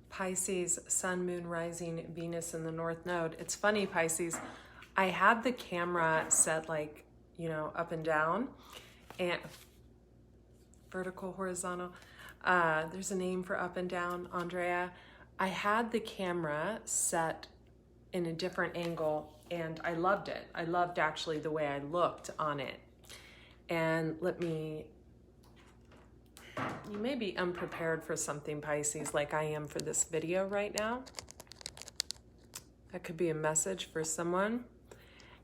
Pisces, Sun, Moon, Rising, Venus in the North Node. It's funny, Pisces, I had the camera set like, up and down, and vertical, horizontal. There's a name for up and down, Andrea. I had the camera set in a different angle and I loved it. I loved actually the way I looked on it. And you may be unprepared for something, Pisces, like I am for this video right now. That could be a message for someone.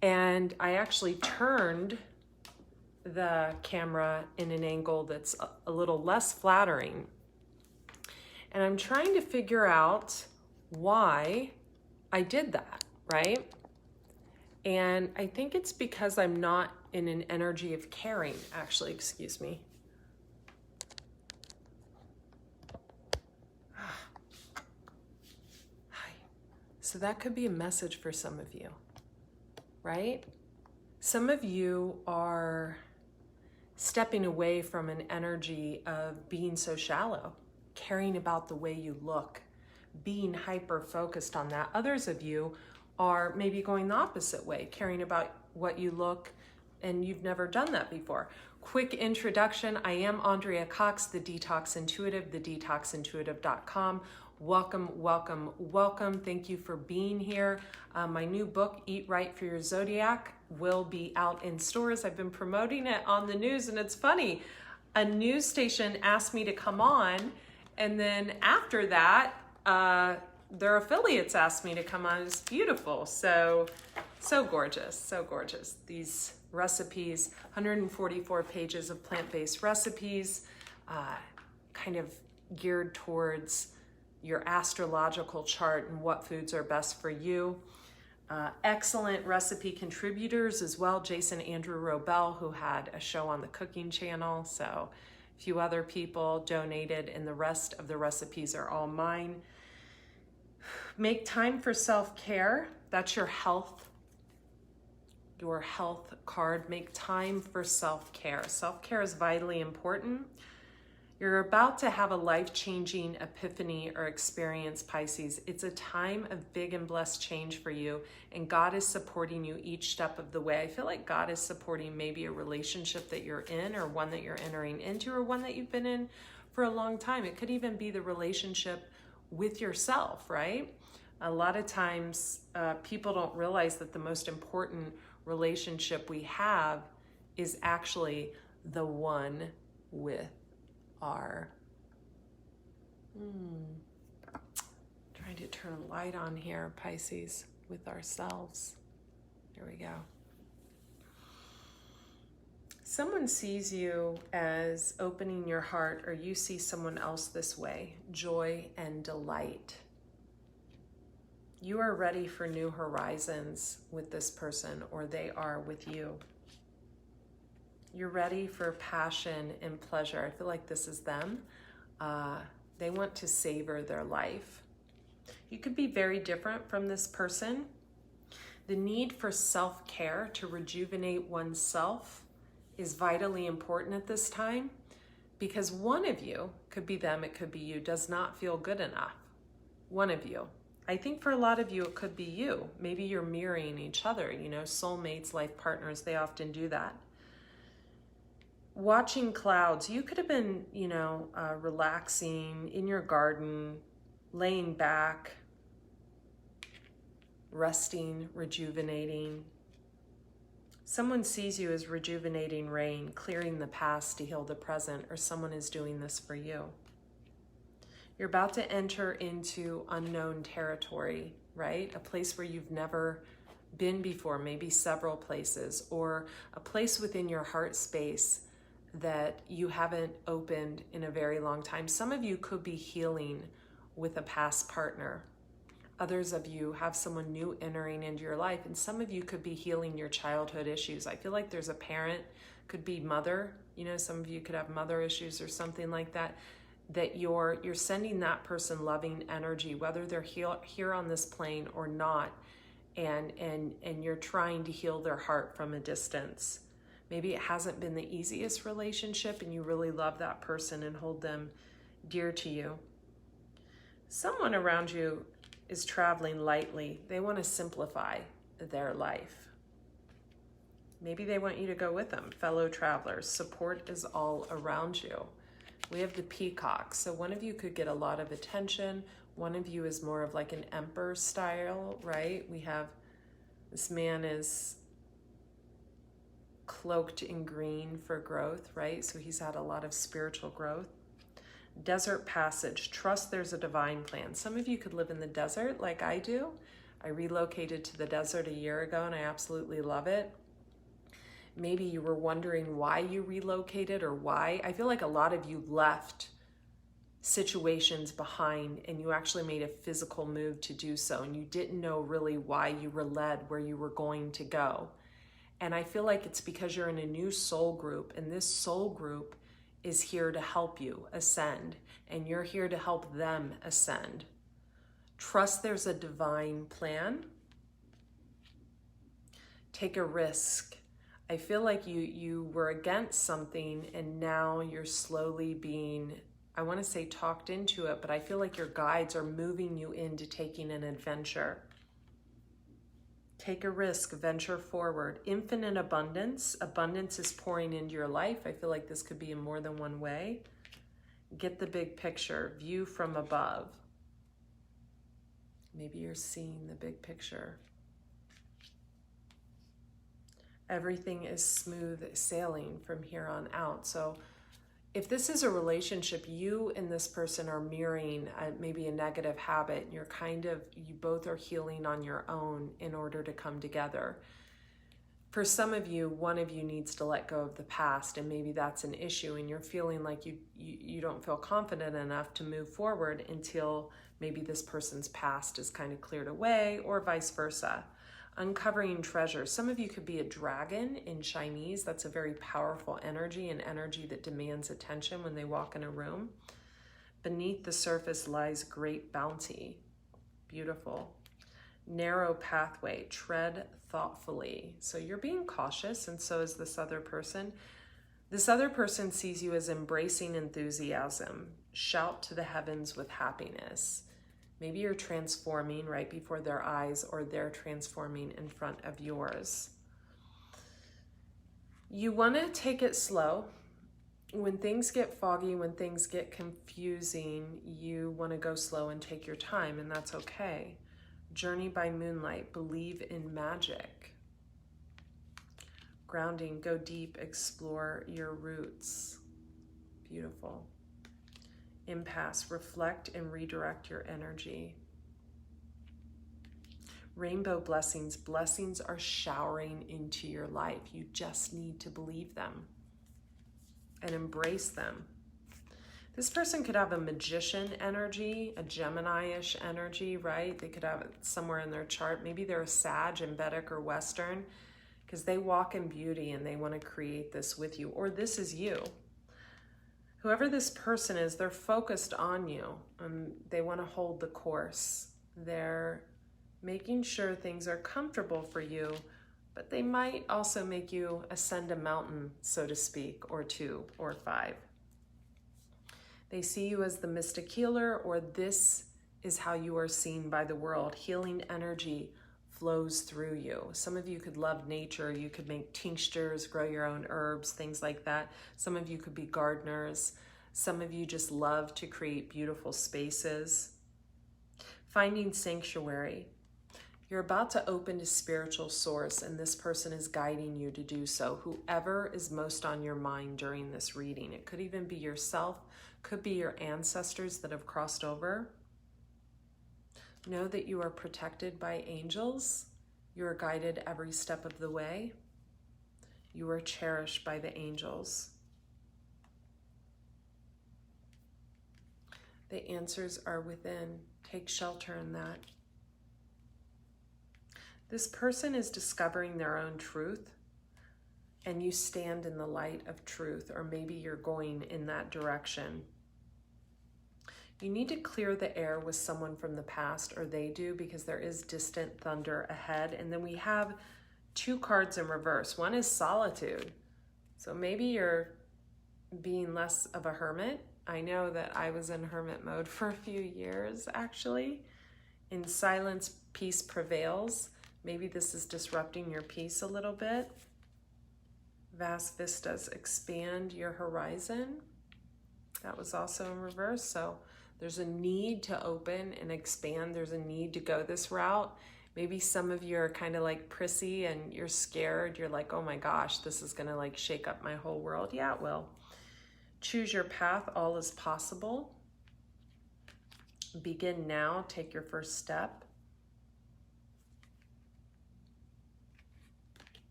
And I actually turned the camera in an angle that's a little less flattering. And I'm trying to figure out why I did that, right? And I think it's because I'm not in an energy of caring, actually, excuse me. So that could be a message for some of you, right? Some of you are stepping away from an energy of being so shallow, caring about the way you look, being hyper-focused on that. Others of you are maybe going the opposite way, caring about what you look, and you've never done that before. Quick introduction, I am Andrea Cox, the Detox Intuitive, thedetoxintuitive.com. Welcome, welcome, welcome. Thank you for being here. My new book, Eat Right for Your Zodiac, will be out in stores. I've been promoting it on the news, and it's funny. A news station asked me to come on, and then after that, their affiliates asked me to come on. It's beautiful. So gorgeous, so gorgeous. These recipes, 144 pages of plant-based recipes, kind of geared towards your astrological chart and what foods are best for you. Excellent recipe contributors as well. Jason Andrew Robel, who had a show on the cooking channel. So a few other people donated, and the rest of the recipes are all mine. Make time for self-care. That's your health card. Make time for self-care. Self-care is vitally important. You're about to have a life-changing epiphany or experience, Pisces. It's a time of big and blessed change for you, and God is supporting you each step of the way. I feel like God is supporting maybe a relationship that you're in, or one that you're entering into, or one that you've been in for a long time. It could even be the relationship with yourself, right? A lot of times people don't realize that the most important relationship we have is actually the one with our, trying to turn a light on here, Pisces, with ourselves. There we go. Someone sees you as opening your heart, or you see someone else this way, joy and delight. You are ready for new horizons with this person, or they are with you. You're ready for passion and pleasure. I feel like this is them. They want to savor their life. You could be very different from this person. The need for self-care to rejuvenate oneself is vitally important at this time, because one of you, could be them, it could be you, does not feel good enough. One of you. I think for a lot of you, it could be you. Maybe you're mirroring each other, soulmates, life partners, they often do that. Watching clouds, you could have been, relaxing in your garden, laying back, resting, rejuvenating. Someone sees you as rejuvenating rain, clearing the past to heal the present, or someone is doing this for you. You're about to enter into unknown territory, right? A place where you've never been before, maybe several places, or a place within your heart space that you haven't opened in a very long time. Some of you could be healing with a past partner. Others of you have someone new entering into your life, and some of you could be healing your childhood issues. I feel like there's a parent, could be mother, some of you could have mother issues or something like that, that you're sending that person loving energy, whether they're here on this plane or not, and you're trying to heal their heart from a distance. Maybe it hasn't been the easiest relationship and you really love that person and hold them dear to you. Someone around you is traveling lightly. They want to simplify their life. Maybe they want you to go with them. Fellow travelers, support is all around you. We have the peacock. So one of you could get a lot of attention. One of you is more of like an emperor style, right? We have this man is cloaked in green for growth, right? So he's had a lot of spiritual growth. Desert passage. Trust there's a divine plan. Some of you could live in the desert like I do. I relocated to the desert a year ago and I absolutely love it. Maybe you were wondering why you relocated or why. I feel like a lot of you left situations behind and you actually made a physical move to do so, and you didn't know really why you were led where you were going to go. And I feel like it's because you're in a new soul group, and this soul group is here to help you ascend, and you're here to help them ascend. Trust there's a divine plan. Take a risk. I feel like you were against something and now you're slowly being, I want to say talked into it, but I feel like your guides are moving you into taking an adventure. Take a risk, venture forward. Infinite abundance. Abundance is pouring into your life. I feel like this could be in more than one way. Get the big picture. View from above. Maybe you're seeing the big picture. Everything is smooth sailing from here on out. So if this is a relationship, you and this person are mirroring maybe a negative habit. You're you both are healing on your own in order to come together. For some of you, one of you needs to let go of the past, and maybe that's an issue, and you're feeling like you don't feel confident enough to move forward until maybe this person's past is kind of cleared away, or vice versa. Uncovering treasure. Some of you could be a dragon in Chinese. That's a very powerful energy, an energy that demands attention when they walk in a room. Beneath the surface lies great bounty. Beautiful. Narrow pathway. Tread thoughtfully. So you're being cautious, and so is this other person. This other person sees you as embracing enthusiasm. Shout to the heavens with happiness. Maybe you're transforming right before their eyes, or they're transforming in front of yours. You want to take it slow. When things get foggy, when things get confusing, you want to go slow and take your time, and that's okay. Journey by moonlight. Believe in magic. Grounding. Go deep. Explore your roots. Beautiful. Impasse. Reflect and redirect your energy. Rainbow blessings. Blessings are showering into your life. You just need to believe them and embrace them. This person could have a magician energy, a Gemini-ish energy, right? They could have it somewhere in their chart. Maybe they're a Sag in Vedic or Western, because they walk in beauty and they want to create this with you. Or this is you. Whoever this person is, they're focused on you. They want to hold the course. They're making sure things are comfortable for you, but they might also make you ascend a mountain, so to speak, or 2 or 5. They see you as the mystic healer, or this is how you are seen by the world. Healing energy flows through you. Some of you could love nature. You could make tinctures, grow your own herbs, things like that. Some of you could be gardeners. Some of you just love to create beautiful spaces. Finding sanctuary. You're about to open to spiritual source, and this person is guiding you to do so. Whoever is most on your mind during this reading. It could even be yourself, could be your ancestors that have crossed over. Know that you are protected by angels. You are guided every step of the way. You are cherished by the angels. The answers are within. Take shelter in that. This person is discovering their own truth, and you stand in the light of truth, or maybe you're going in that direction. You need to clear the air with someone from the past, or they do, because there is distant thunder ahead. And then we have 2 cards in reverse. One is solitude. So maybe you're being less of a hermit. I know that I was in hermit mode for a few years, actually. In silence, peace prevails. Maybe this is disrupting your peace a little bit. Vast vistas expand your horizon. That was also in reverse. So there's a need to open and expand. There's a need to go this route. Maybe some of you are kind of like prissy and you're scared. You're like, oh my gosh, this is gonna like shake up my whole world. Yeah, it will. Choose your path, all is possible. Begin now, take your first step.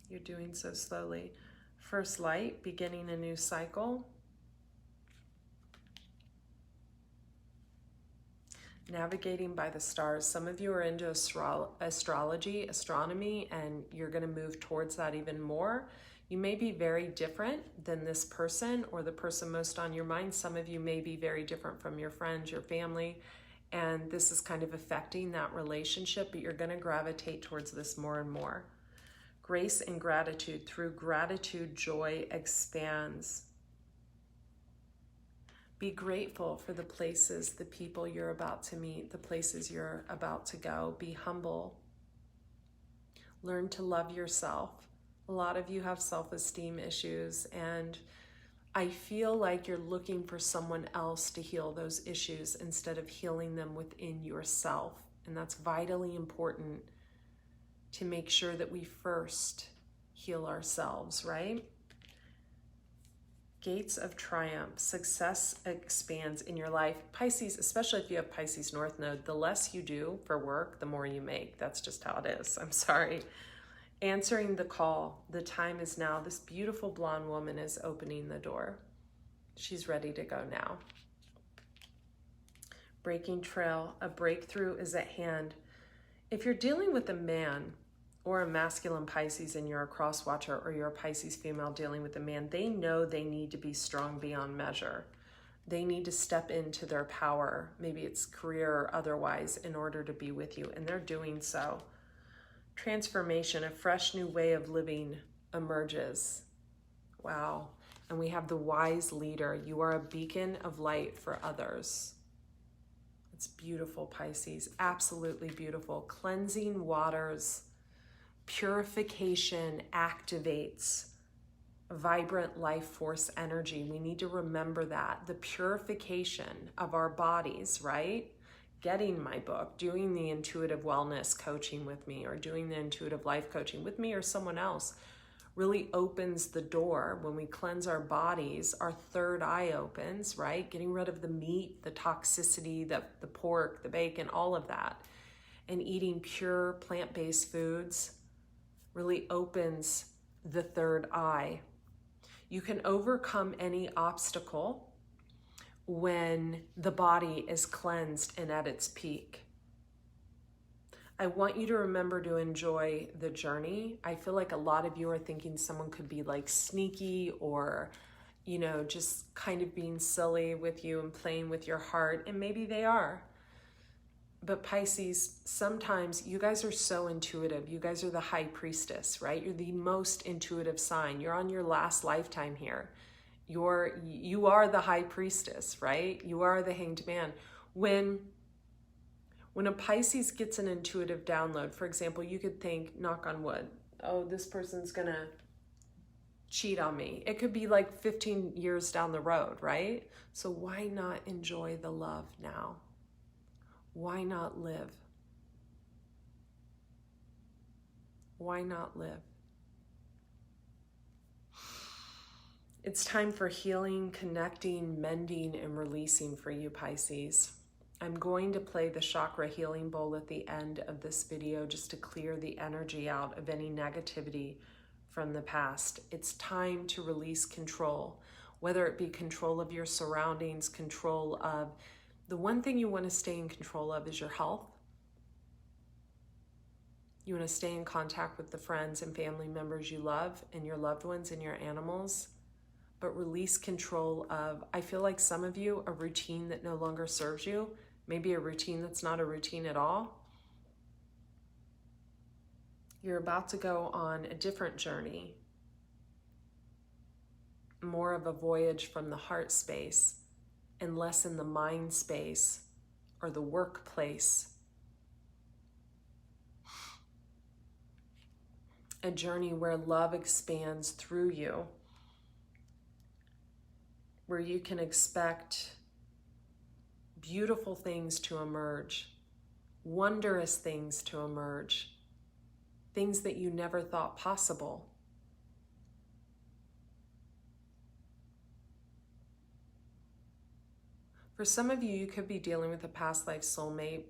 You're doing so slowly. First light, beginning a new cycle. Navigating by the stars. Some of you are into astrology, astronomy, and you're going to move towards that even more. You may be very different than this person or the person most on your mind. Some of you may be very different from your friends, your family, and this is kind of affecting that relationship, but you're going to gravitate towards this more and more. Grace and gratitude. Through gratitude, joy expands. Be grateful for the places, the people you're about to meet, the places you're about to go. Be humble. Learn to love yourself. A lot of you have self-esteem issues, and I feel like you're looking for someone else to heal those issues instead of healing them within yourself. And that's vitally important, to make sure that we first heal ourselves, right? Gates of triumph. Success expands in your life. Pisces, especially if you have Pisces North Node, the less you do for work, the more you make. That's just how it is. I'm sorry. Answering the call. The time is now. This beautiful blonde woman is opening the door. She's ready to go now. Breaking trail. A breakthrough is at hand. If you're dealing with a man or a masculine Pisces and you're a cross watcher, or you're a Pisces female dealing with a man, they know they need to be strong beyond measure. They need to step into their power, maybe it's career or otherwise, in order to be with you, and they're doing so. Transformation, a fresh new way of living emerges. Wow. And we have the wise leader. You are a beacon of light for others. It's beautiful, Pisces. Absolutely beautiful. Cleansing waters. Purification activates vibrant life force energy. We need to remember that. The purification of our bodies, right? Getting my book, doing the intuitive wellness coaching with me, or doing the intuitive life coaching with me or someone else really opens the door. When we cleanse our bodies, our third eye opens, right? Getting rid of the meat, the toxicity, the pork, the bacon, all of that. And eating pure plant-based foods really opens the third eye. You can overcome any obstacle when the body is cleansed and at its peak. I want you to remember to enjoy the journey. I feel like a lot of you are thinking someone could be like sneaky or, you know, just kind of being silly with you and playing with your heart, and maybe they are. But Pisces, sometimes you guys are so intuitive. You guys are the high priestess, right? You're the most intuitive sign. You're on your last lifetime here. You are the high priestess, right? You are the hanged man. When a Pisces gets an intuitive download, for example, you could think, knock on wood, oh, this person's gonna cheat on me. It could be like 15 years down the road, right? So why not enjoy the love now? Why not live? Why not live? It's time for healing, connecting, mending, and releasing for you, Pisces. I'm going to play the chakra healing bowl at the end of this video just to clear the energy out of any negativity from the past. It's time to release control, whether it be control of your surroundings, control of the one thing you want to stay in control of is your health. You want to stay in contact with the friends and family members you love and your loved ones and your animals, but release control of, I feel like some of you, a routine that no longer serves you, maybe a routine that's not a routine at all. You're about to go on a different journey. more of a voyage from the heart space and less in the mind space or the workplace. A journey where love expands through you, where you can expect beautiful things to emerge, wondrous things to emerge, things that you never thought possible. For some of you, you could be dealing with a past life soulmate,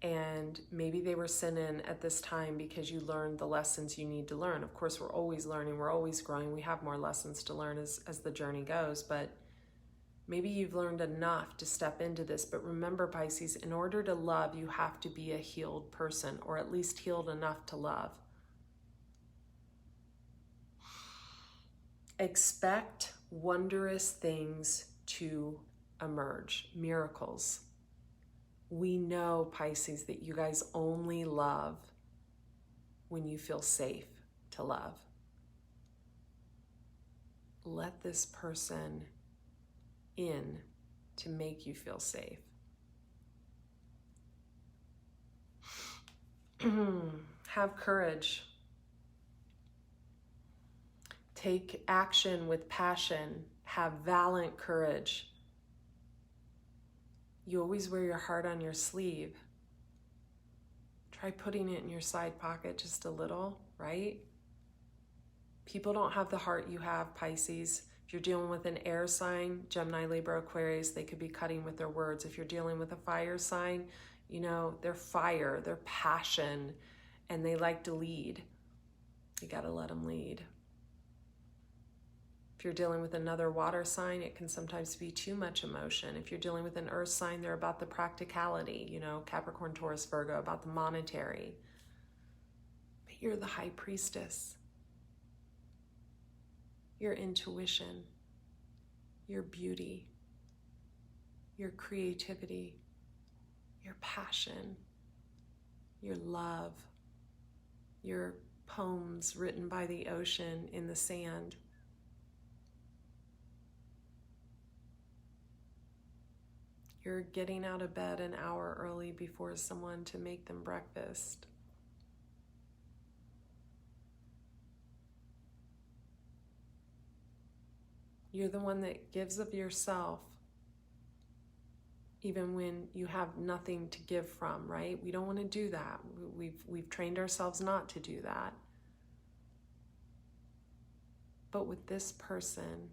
and maybe they were sent in at this time because you learned the lessons you need to learn. Of course, we're always learning, we're always growing. We have more lessons to learn as the journey goes, but maybe you've learned enough to step into this. But remember, Pisces, in order to love, you have to be a healed person, or at least healed enough to love. Expect wondrous things to emerge, miracles. We know, Pisces, that you guys only love when you feel safe to love. Let this person in to make you feel safe. Have courage. Take action with passion. Have valiant courage. You always wear your heart on your sleeve. Try putting it in your side pocket just a little, right? People don't have the heart you have, Pisces. If you're dealing with an air sign, Gemini, Libra, Aquarius, they could be cutting with their words. If you're dealing with a fire sign, you know, they're fire, they're passion, and they like to lead. You gotta let them lead. If you're dealing with another water sign, it can sometimes be too much emotion. If you're dealing with an earth sign, they're about the practicality, you know, Capricorn, Taurus, Virgo, about the monetary. But you're the high priestess. Your intuition, your beauty, your creativity, your passion, your love, your poems written by the ocean in the sand. You're getting out of bed an hour early before someone to make them breakfast. You're the one that gives of yourself even when you have nothing to give from, right? We don't want to do that. We've trained ourselves not to do that. But with this person,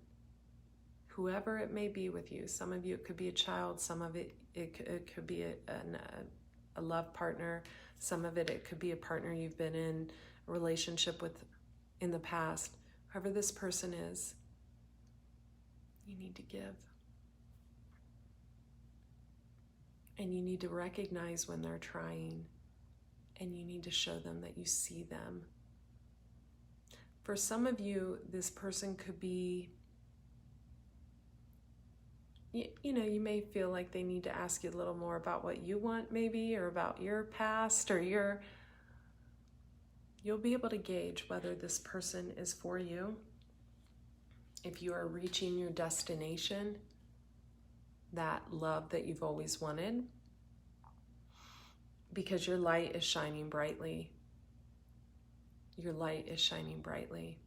whoever it may be with you, some of you, it could be a child, some of it could be a love partner, some of it could be a partner you've been in a relationship with in the past. Whoever this person is, you need to give. And you need to recognize when they're trying, and you need to show them that you see them. For some of you, this person could be, you know, you may feel like they need to ask you a little more about what you want maybe, or about your past, or you'll be able to gauge whether this person is for you. If you are reaching your destination, that love that you've always wanted, because your light is shining brightly. Your light is shining brightly.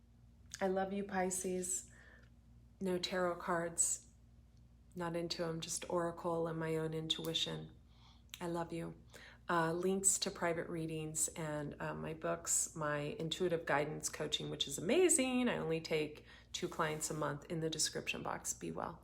I love you, Pisces. No tarot cards. Not into them, just oracle and my own intuition. I love you. Links to private readings and my books, my intuitive guidance coaching, which is amazing. I only take 2 clients a month, in the description box. Be well.